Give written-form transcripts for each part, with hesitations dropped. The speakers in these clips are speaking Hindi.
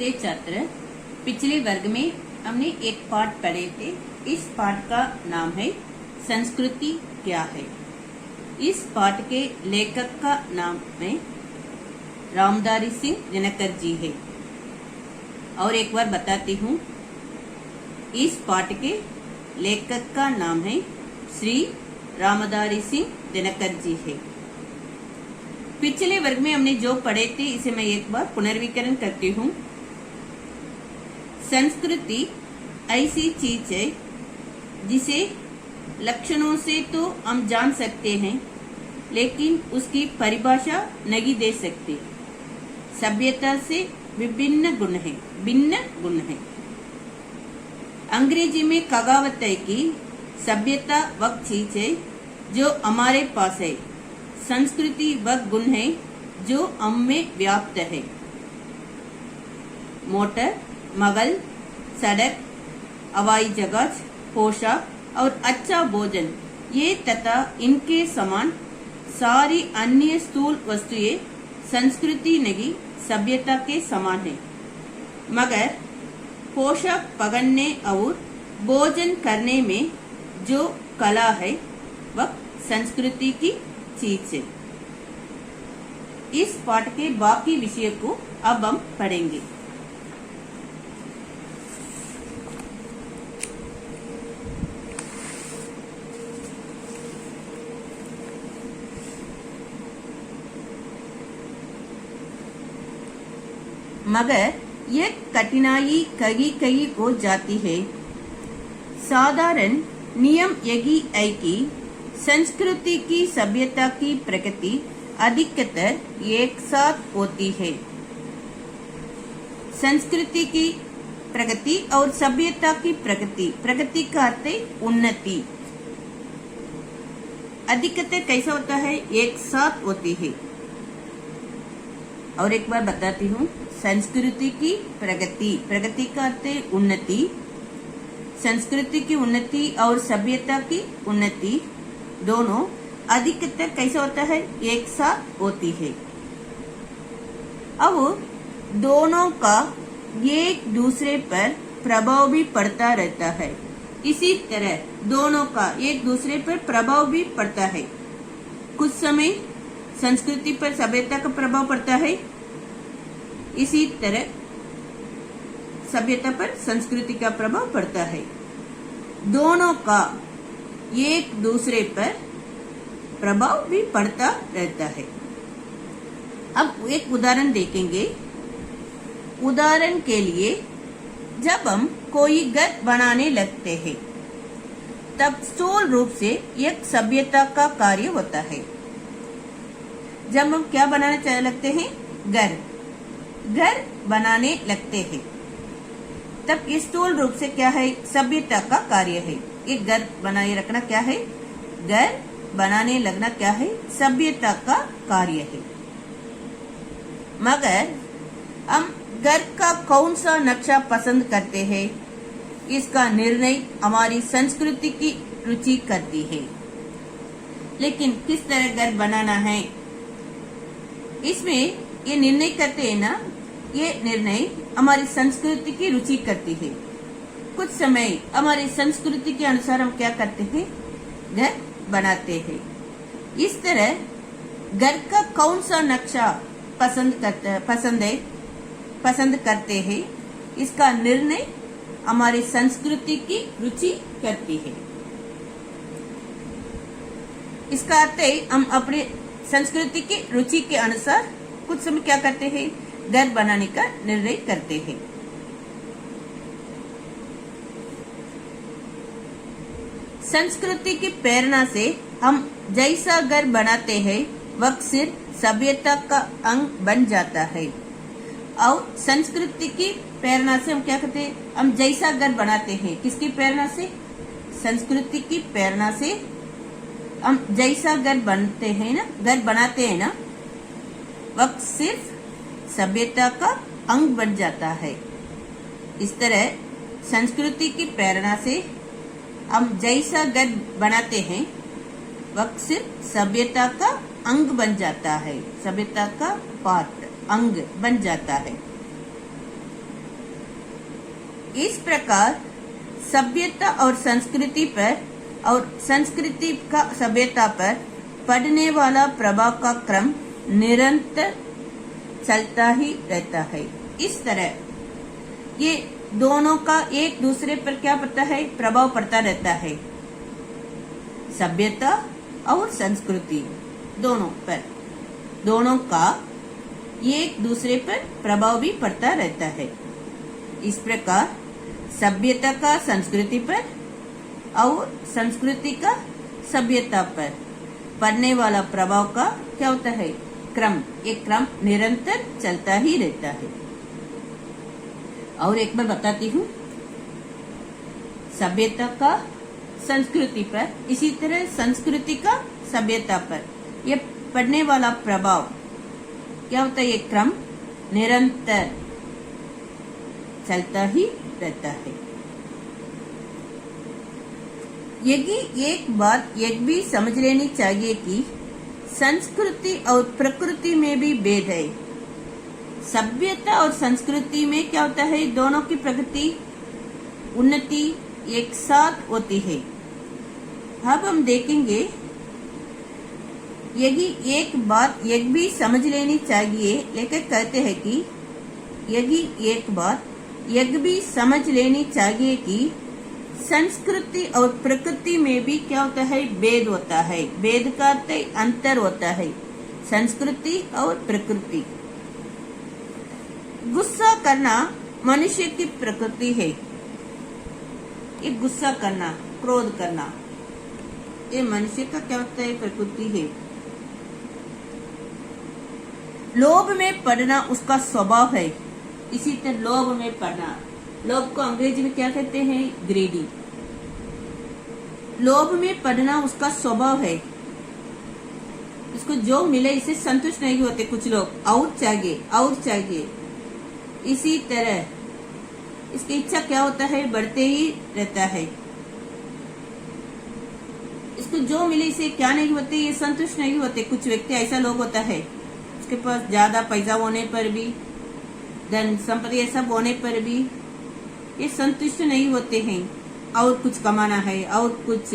नमस्ते छात्र। पिछले वर्ग में हमने एक पाठ पढ़े थे। इस पाठ का नाम है संस्कृति क्या है। इस पाठ के लेखक का नाम है रामधारी सिंह दिनकर जी है। और एक बार बताती हूँ, इस पाठ के लेखक का नाम है श्री रामधारी सिंह दिनकर जी है। पिछले वर्ग में हमने जो पढ़े थे इसे मैं एक बार पुनर्विकरण करती हूँ। संस्कृति ऐसी चीज है जिसे लक्षणों से तो हम जान सकते हैं, लेकिन उसकी परिभाषा नहीं दे सकते। सभ्यता से भिन्न गुण है। अंग्रेजी में कहावत है कि सभ्यता वह चीज है जो हमारे पास है, संस्कृति वह गुण है जो हम में व्याप्त है। मोटर, महल, सड़क, हवाई जहाज, पोशाक और अच्छा भोजन, ये तथा इनके समान सारी अन्य स्थूल वस्तुएं संस्कृति नहीं सभ्यता के समान है। मगर पोशाक पहनने और भोजन करने में जो कला है वह संस्कृति की चीज है। इस पाठ के बाकी विषय को अब हम पढ़ेंगे। मगर यह कठिनाई कहीं हो जाती है। साधारण नियम यही है कि संस्कृति की सभ्यता की प्रगति अधिकतर एक साथ होती है। संस्कृति की प्रगति और सभ्यता की प्रगति का अर्थ है उन्नति। अधिकतर कैसा होता है? एक साथ होती है। और एक बार बताती हूँ, संस्कृति की प्रगति का अर्थ है उन्नति। संस्कृति की उन्नति और सभ्यता की उन्नति दोनों अधिकतर कैसा होता है? एक साथ होती है। अब दोनों का एक दूसरे पर प्रभाव भी पड़ता रहता है। इसी तरह दोनों का एक दूसरे पर प्रभाव भी पड़ता है। कुछ समय संस्कृति पर सभ्यता का प्रभाव पड़ता है, इसी तरह सभ्यता पर संस्कृति का प्रभाव पड़ता है। दोनों का एक दूसरे पर प्रभाव भी पड़ता रहता है। अब एक उदाहरण देखेंगे। उदाहरण के लिए, जब हम कोई घर बनाने लगते हैं तब स्थूल रूप से एक सभ्यता का कार्य होता है। जब हम क्या बनाने लगते हैं? घर बनाने लगते हैं, तब स्थूल रूप से क्या है? सभ्यता का कार्य है। एक घर बनाए रखना क्या है? घर बनाने लगना क्या है? सभ्यता का कार्य है। मगर हम घर का कौन सा नक्शा पसंद करते हैं, इसका निर्णय हमारी संस्कृति की रुचि करती है। लेकिन किस तरह घर बनाना है, इसमें ये निर्णय करते हैं ना, ये निर्णय हमारी संस्कृति की रुचि करती है। कुछ समय हमारी संस्कृति के अनुसार हम क्या करते हैं? घर बनाते हैं। इस तरह घर का कौन सा नक्शा पसंद करते हैं, इसका निर्णय हमारी संस्कृति की रुचि करती है। इसका अर्थ है हम अपने संस्कृति की रुचि के अनुसार कुछ समय क्या करते हैं? घर बनाने का निर्णय करते हैं। संस्कृति की प्रेरणा से हम जैसा घर बनाते हैं वह सिर्फ सभ्यता का अंग बन जाता है। और संस्कृति की प्रेरणा से हम क्या करते हैं? हम जैसा घर बनाते हैं। किसकी प्रेरणा से? संस्कृति की प्रेरणा से हम जैसा घर बनाते हैं ना, वह सिर्फ सभ्यता का अंग बन जाता है। इस तरह संस्कृति की प्रेरणा से हम जैसा घर बनाते हैं वह सिर्फ सभ्यता का अंग बन जाता है। सभ्यता का पार्ट, अंग बन जाता है। इस प्रकार सभ्यता और संस्कृति पर और संस्कृति का सभ्यता पर पड़ने वाला प्रभाव का क्रम निरंतर चलता ही रहता है। इस तरह ये दोनों का एक दूसरे पर क्या पड़ता है, प्रभाव पड़ता रहता है। सभ्यता और संस्कृति दोनों का एक दूसरे पर प्रभाव भी पड़ता रहता है। इस प्रकार सभ्यता का संस्कृति पर और संस्कृति का सभ्यता पर पड़ने वाला प्रभाव का क्या होता है, क्रम। एक क्रम निरंतर चलता ही रहता है। और एक बार बताती हूँ, सभ्यता का संस्कृति पर, इसी तरह संस्कृति का सभ्यता पर ये पड़ने वाला प्रभाव क्या होता है, ये क्रम निरंतर चलता ही रहता है। यही एक बात एक भी समझ लेनी चाहिए कि संस्कृति और प्रकृति में भी भेद है। सभ्यता और संस्कृति में क्या होता है, दोनों की प्रगति उन्नति एक साथ होती है। अब हम देखेंगे, यही एक बात एक भी समझ लेनी चाहिए, लेकर कहते हैं कि यही एक बात एक भी समझ लेनी चाहिए कि संस्कृति और प्रकृति में भी क्या होता है, भेद होता है। भेद का अर्थ अंतर होता है, संस्कृति और प्रकृति। गुस्सा करना मनुष्य की प्रकृति है। ये गुस्सा करना, क्रोध करना, ये मनुष्य का क्या होता है, प्रकृति है। लोभ में पड़ना उसका स्वभाव है। इसी तरह लोभ में पड़ना, लोभ को अंग्रेजी में क्या कहते हैं, ग्रेडी। लोभ में पड़ना उसका स्वभाव है। इसको जो मिले इससे संतुष्ट नहीं होते कुछ लोग, और चाहिए और चाहिए। इसी तरह इसकी इच्छा क्या होता है, बढ़ते ही रहता है। इसको जो मिले इसे क्या नहीं होते, ये संतुष्ट नहीं होते। कुछ व्यक्ति ऐसा लोग होता है, उसके पास ज्यादा पैसा होने पर भी, धन संपत्ति ये सब होने पर भी ये संतुष्ट नहीं होते हैं। और कुछ कमाना है, और कुछ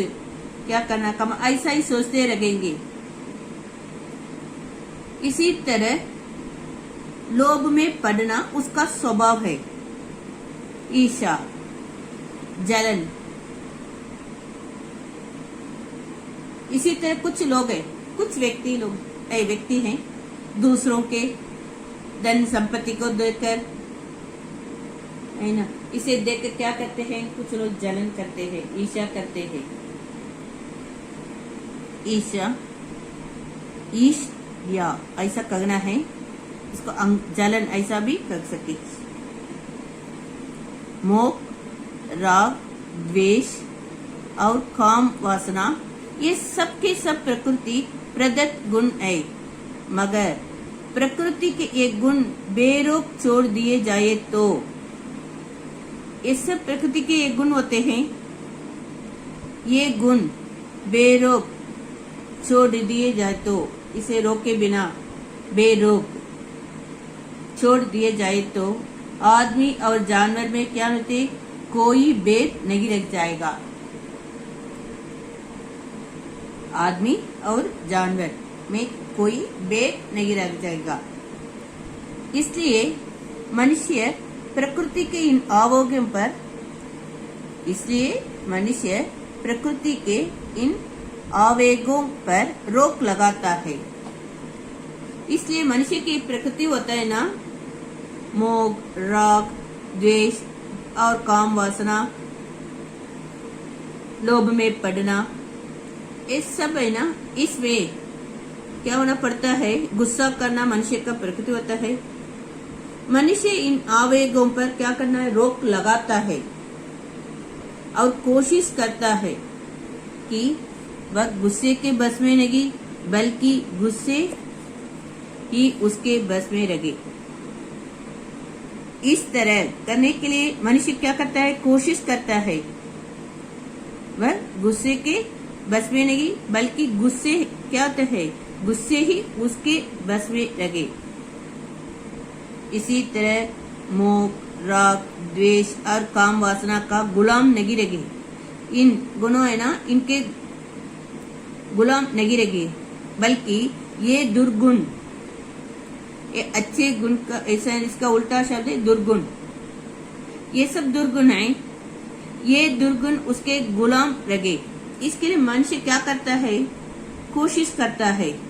क्या करना, ऐसा ही सोचते रहेंगे। इसी तरह लोभ में पड़ना उसका स्वभाव है। ईर्ष्या, जलन। इसी तरह कुछ लोग हैं, कुछ व्यक्ति हैं, दूसरों के धन संपत्ति को देखकर, है ना, इसे देखकर क्या करते हैं, कुछ लोग जलन करते हैं, ईर्ष्या करते हैं। ईर्ष्या ऐसा कहना है, इसको जलन ऐसा भी कर सके। मोह, राग, द्वेष और काम वासना ये सब के सब प्रकृति प्रदत्त गुण है। मगर प्रकृति के एक गुण बेरोक छोड़ दिए जाए तो, ये सब प्रकृति के एक गुण होते हैं, ये गुण बेरोक छोड़ दिए जाए तो, इसे रोके बिना बेरोक छोड़ दिए जाए तो आदमी और जानवर में क्या होते, कोई भेद नहीं रह जाएगा। आदमी और जानवर में कोई भेद नहीं रह जाएगा। इसलिए मनुष्य प्रकृति के इन आवेगों पर, रोक लगाता है। इसलिए मनुष्य की प्रकृति होता है ना, मोह, राग, द्वेष और काम वासना, लोभ में पड़ना, ये सब है ना, इसमें क्या होना पड़ता है, गुस्सा करना मनुष्य का प्रकृति होता है। मनुष्य इन आवेगों पर क्या करना है, रोक लगाता है और कोशिश करता है कि वह गुस्से के बस में नहीं, बल्कि गुस्से ही उसके बस में रहे। इस तरह करने के लिए मनुष्य क्या करता है, कोशिश करता है वह गुस्से के बस में नहीं, बल्कि गुस्से क्या होता है, गुस्से ही उसके बस में लगे। इसी तरह मोह, राग, द्वेष और काम वासना का गुलाम नहीं रहे। इन गुणों है ना, इनके गुलाम नहीं रहे, बल्कि ये दुर्गुण, ये अच्छे गुण का ऐसा, इसका उल्टा शब्द है दुर्गुण। ये सब दुर्गुण है, ये दुर्गुण उसके गुलाम रहे। इसके लिए मनुष्य क्या करता है, कोशिश करता है,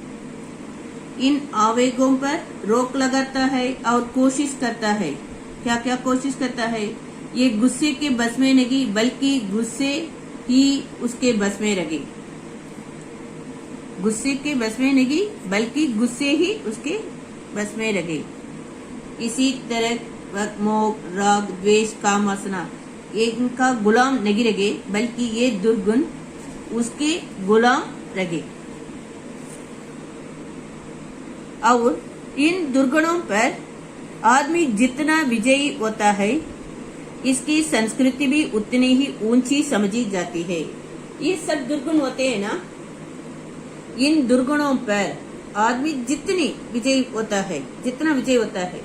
इन आवेगों पर रोक लगाता है और कोशिश करता है। क्या क्या कोशिश करता है, ये गुस्से के बस में नहीं, बल्कि गुस्से ही उसके बस में रहे। गुस्से के बस में नहीं, बल्कि गुस्से ही उसके बस में रहे। इसी तरह मोह, राग, द्वेष, काम वासना, ये इनका गुलाम नहीं रहे, बल्कि ये दुर्गुण उसके गुलाम रहे। और इन दुर्गुणों पर आदमी जितना विजयी होता है, इसकी संस्कृति भी उतनी ही ऊंची समझी जाती है। ये सब दुर्गुण होते हैं ना, इन दुर्गुणों पर आदमी जितनी विजयी होता है, जितना विजयी होता है,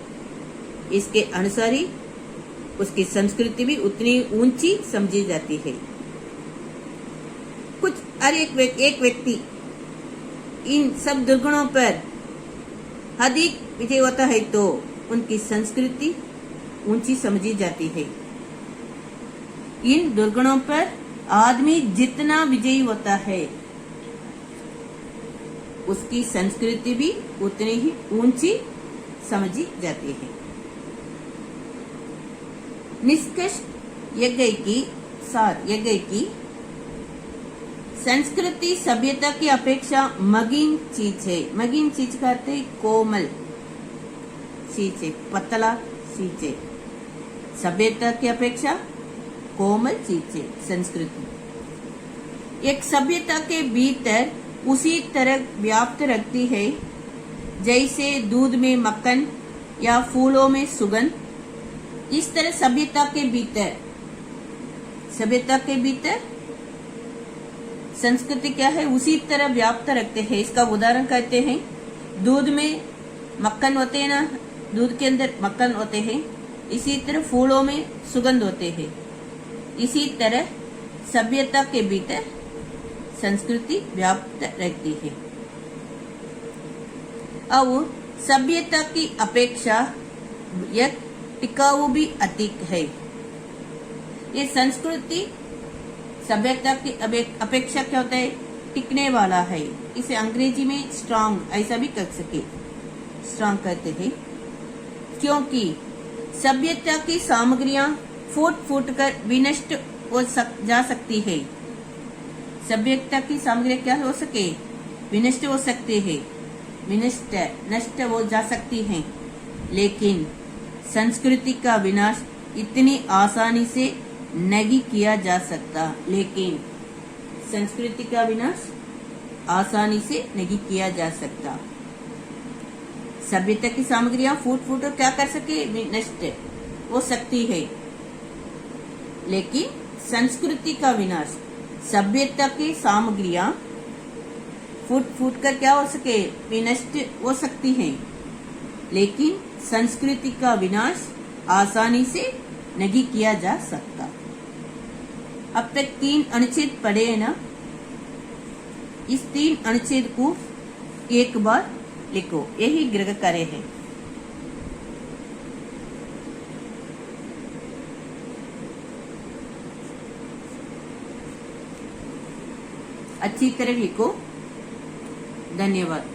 इसके अनुसार ही उसकी संस्कृति भी उतनी ऊंची समझी जाती है। कुछ एक व्यक्ति इन सब दुर्गुणों पर अधिक विजय होता है तो उनकी संस्कृति ऊंची समझी जाती है। इन दुर्गुणों पर आदमी जितना विजयी होता है, उसकी संस्कृति भी उतनी ही ऊंची समझी जाती है। निष्कर्ष यह गई कि संस्कृति सभ्यता की अपेक्षा मगीन चीज है। मगीन चीज का अर्थ है कोमल चीज है, पतला चीज है। सभ्यता की अपेक्षा कोमल चीज है संस्कृति। एक सभ्यता के भीतर उसी तरह व्याप्त रखती है जैसे दूध में मक्खन या फूलों में सुगंध। इस तरह सभ्यता के भीतर संस्कृति क्या है, उसी तरह व्याप्त रखते हैं। इसका उदाहरण कहते हैं, दूध में मक्खन होते हैं ना, दूध के अंदर मक्खन होते हैं, इसी तरह फूलों में सुगंध होते हैं। इसी तरह सभ्यता के भीतर संस्कृति व्याप्त रहती है। और सभ्यता की अपेक्षा यह टिकाऊ भी अधिक है। ये संस्कृति सभ्यता की अपेक्षा क्या होता है, टिकने वाला है। इसे अंग्रेजी में स्ट्रांग ऐसा भी कह सके, स्ट्रांग कहते हैं, क्योंकि सभ्यता की सामग्रियां फूट कर विनष्ट हो जा सकती है। सभ्यता की सामग्रियां क्या हो सके, विनष्ट हो सकते हैं, नष्ट हो जा सकती हैं। लेकिन संस्कृति का विनाश इतनी आसानी से नहीं किया जा सकता। लेकिन संस्कृति का विनाश आसानी से नहीं किया जा सकता। सभ्यता की सामग्रियां फूट कर क्या कर सके, नष्ट हो सकती है। लेकिन संस्कृति का विनाश, सभ्यता की सामग्रियां फूट कर क्या हो सके, विनष्ट हो सकती हैं। लेकिन संस्कृति का विनाश आसानी से नहीं किया जा सकता। अब तक 3 अनुच्छेद पढ़े हैं ना, इस 3 अनुच्छेद को एक बार लिखो, यही गृह कार्य है। अच्छी तरह लिखो। धन्यवाद।